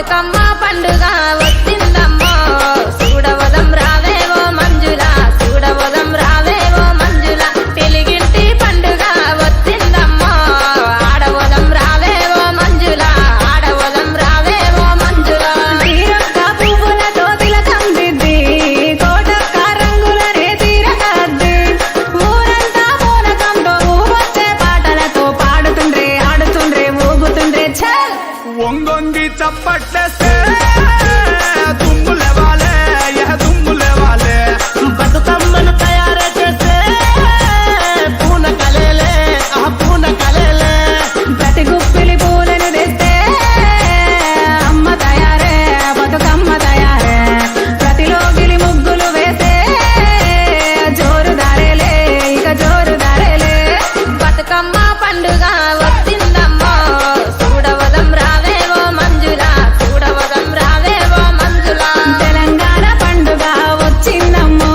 బతుకమ్మ పండుగ వచ్చిందమ్మో చూడవదం రావేవో మంజుల చూడవదం రావేవో మంజుల తెలుగింటి పండుగ వచ్చిందమ్మో ఆడవదం రావేవో మంజుల ఆడవదం రావేవో మంజుల తీరొక్క పువ్వులతో తిలకందిద్ది కోటొక్క రంగులనే తీరకద్ది ఊరంతా పూనకంతో ఊవొచ్చే పాటలతో పాడుతుండ్రే ఆడుతుండ్రే ఊగుతుండ్రే చల్ ఒంగొంగి చప్పట్లేస్తే దుమ్ములేవాలే దుమ్ములేవాలే బతుకమ్మను తయారు చేసే పూన కలేలే ఆ పూన కలేలే ప్రతి గుప్పిలి పూలను తెస్తే అమ్మ తయారే బతుకమ్మ తయారే ప్రతిలోగిలి ముగ్గులు వేసే జోరు దారేలే ఇక జోరు దారేలే బతుకమ్మ పండుగ వచ్చిందమ్మో చూడవదం రావేవో మంజుల చూడవదం రావేవో మంజుల తెలంగాణ పండుగ వచ్చిందమ్మో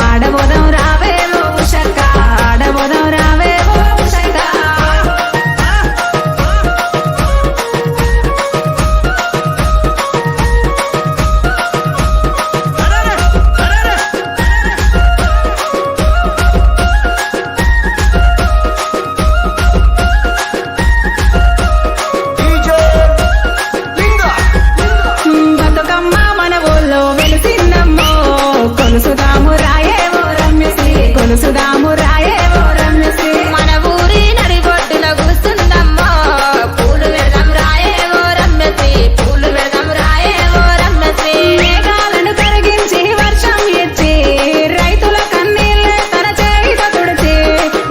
ఆడబోదం రావేవో ఉషక్క ఆడబోదం రావేవో ఉషక్క బతుకమ్మ మన ఊళ్ళో వెలిసిందమ్మో కొలుసుదాము రాయేవో రమ్యశ్రీ కొలుసుదాము రాయేవో రమ్యశ్రీ మన ఊరి నడిబొడ్డున కూస్తుందమ్మో పూలు వెడదాం రాయేవో రమ్యశ్రీ పూలు వెడదాం రాయేవో రమ్యశ్రీ మేఘాలను కరిగించి వర్షం ఇచ్చి రైతుల కన్నీళ్ళే తన చేయితో తుడిచి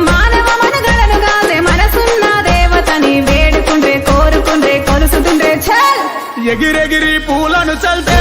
మానవ మనుగడను కాసే మనసున్న దేవతని వేడుకుండ్రే కోరుకుండ్రే కొలుసుతుండ్రే చల్ ఎగిరెగిరి పూలను చల్తే